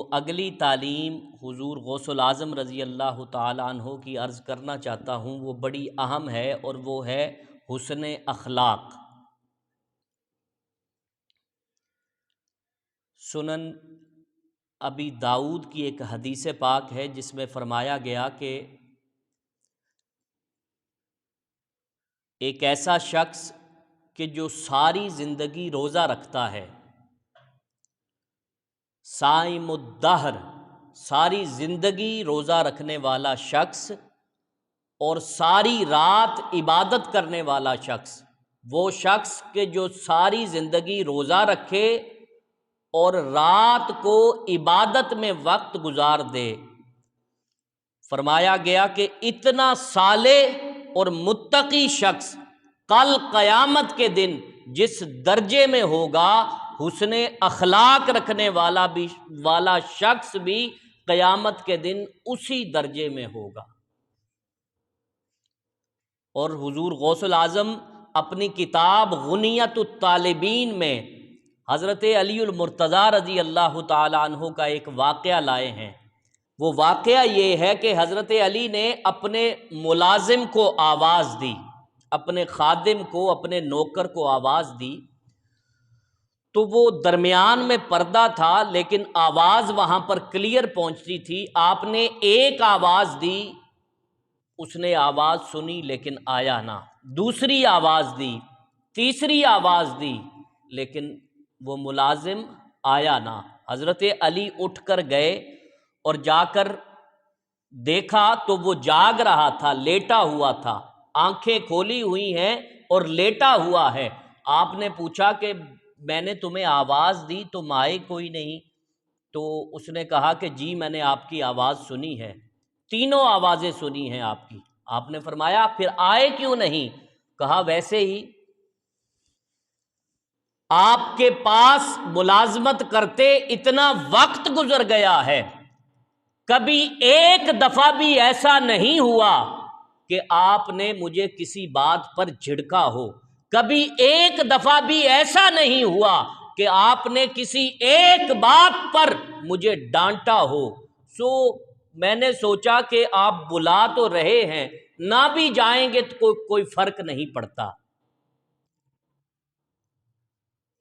جو اگلی تعلیم حضور غوث العظم رضی اللہ تعالیٰ عنہ کی عرض کرنا چاہتا ہوں وہ بڑی اہم ہے، اور وہ ہے حسن اخلاق۔ سنن ابی داؤد کی ایک حدیث پاک ہے جس میں فرمایا گیا کہ ایک ایسا شخص کہ جو ساری زندگی روزہ رکھتا ہے، صائم الدہر، ساری زندگی روزہ رکھنے والا شخص اور ساری رات عبادت کرنے والا شخص، وہ شخص کہ جو ساری زندگی روزہ رکھے اور رات کو عبادت میں وقت گزار دے، فرمایا گیا کہ اتنا صالح اور متقی شخص کل قیامت کے دن جس درجے میں ہوگا، حسن اخلاق رکھنے والا شخص بھی قیامت کے دن اسی درجے میں ہوگا۔ اور حضور غوث العظم اپنی کتاب غنیت الطالبین میں حضرت علی المرتضیٰ رضی اللہ تعالیٰ عنہ کا ایک واقعہ لائے ہیں۔ وہ واقعہ یہ ہے کہ حضرت علی نے اپنے ملازم کو آواز دی، اپنے خادم کو، اپنے نوکر کو آواز دی، تو وہ درمیان میں پردہ تھا لیکن آواز وہاں پر کلیئر پہنچتی تھی۔ آپ نے ایک آواز دی، اس نے آواز سنی لیکن آیا نہ، دوسری آواز دی، تیسری آواز دی، لیکن وہ ملازم آیا نہ۔ حضرت علی اٹھ کر گئے اور جا کر دیکھا تو وہ جاگ رہا تھا، لیٹا ہوا تھا، آنکھیں کھولی ہوئی ہیں اور لیٹا ہوا ہے۔ آپ نے پوچھا کہ میں نے تمہیں آواز دی تو آئے کوئی نہیں؟ تو اس نے کہا کہ جی میں نے آپ کی آواز سنی ہے، تینوں آوازیں سنی ہیں آپ کی۔ آپ نے فرمایا پھر آئے کیوں نہیں؟ کہا ویسے ہی، آپ کے پاس ملازمت کرتے اتنا وقت گزر گیا ہے، کبھی ایک دفعہ بھی ایسا نہیں ہوا کہ آپ نے مجھے کسی بات پر جھڑکا ہو، کبھی ایک دفعہ بھی ایسا نہیں ہوا کہ آپ نے کسی ایک بات پر مجھے ڈانٹا ہو، سو میں نے سوچا کہ آپ بلا تو رہے ہیں، نہ بھی جائیں گے تو کوئی فرق نہیں پڑتا۔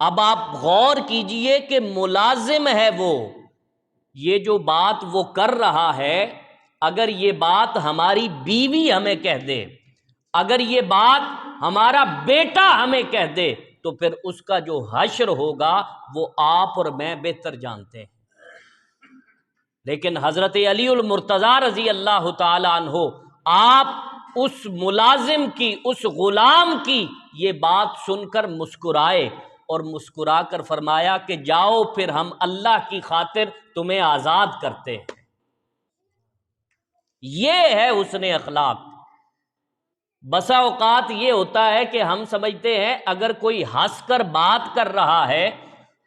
اب آپ غور کیجئے کہ ملازم ہے وہ، یہ جو بات وہ کر رہا ہے، اگر یہ بات ہماری بیوی ہمیں کہہ دے، اگر یہ بات ہمارا بیٹا ہمیں کہہ دے، تو پھر اس کا جو حشر ہوگا وہ آپ اور میں بہتر جانتے ہیں۔ لیکن حضرت علی المرتضیٰ رضی اللہ تعالی عنہ، آپ اس ملازم کی، اس غلام کی یہ بات سن کر مسکرائے، اور مسکرا کر فرمایا کہ جاؤ پھر ہم اللہ کی خاطر تمہیں آزاد کرتے ہیں۔ یہ ہے حسن اخلاق۔ بسا اوقات یہ ہوتا ہے کہ ہم سمجھتے ہیں اگر کوئی ہنس کر بات کر رہا ہے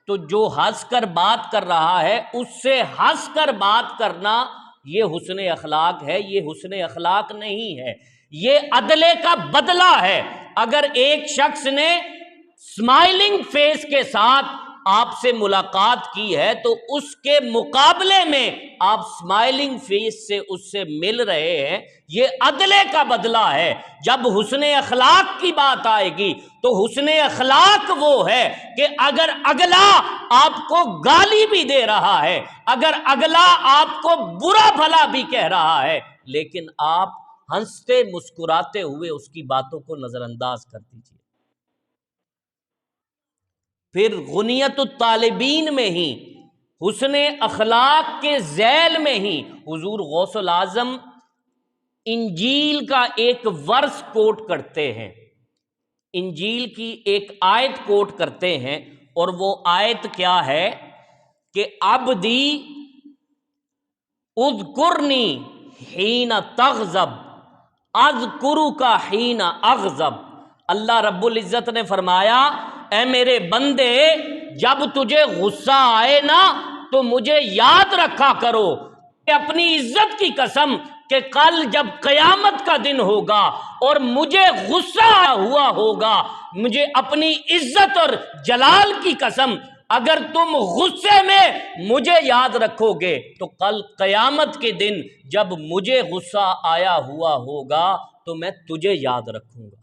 تو جو ہنس کر بات کر رہا ہے اس سے ہنس کر بات کرنا یہ حسن اخلاق ہے۔ یہ حسن اخلاق نہیں ہے، یہ عدلے کا بدلہ ہے۔ اگر ایک شخص نے اسمائلنگ فیس کے ساتھ آپ سے ملاقات کی ہے تو اس کے مقابلے میں آپ اسمائلنگ فیس سے اس سے مل رہے ہیں، یہ عدلے کا بدلہ ہے۔ جب حسن اخلاق کی بات آئے گی تو حسن اخلاق وہ ہے کہ اگر اگلا آپ کو گالی بھی دے رہا ہے، اگر اگلا آپ کو برا بھلا بھی کہہ رہا ہے، لیکن آپ ہنستے مسکراتے ہوئے اس کی باتوں کو نظر انداز کر دیجیے۔ پھر غنیت الطالبین میں ہی، حسن اخلاق کے ذیل میں ہی حضور غوث العظم انجیل کا ایک ورس کوٹ کرتے ہیں، انجیل کی ایک آیت کوٹ کرتے ہیں، اور وہ آیت کیا ہے کہ عبدی اذکرنی حین تغضب اذکرک حین اغضب۔ اللہ رب العزت نے فرمایا اے میرے بندے، جب تجھے غصہ آئے نا تو مجھے یاد رکھا کرو، کہ اپنی عزت کی قسم کہ کل جب قیامت کا دن ہوگا اور مجھے غصہ ہوا ہوگا، مجھے اپنی عزت اور جلال کی قسم اگر تم غصے میں مجھے یاد رکھو گے تو کل قیامت کے دن جب مجھے غصہ آیا ہوا ہوگا تو میں تجھے یاد رکھوں گا۔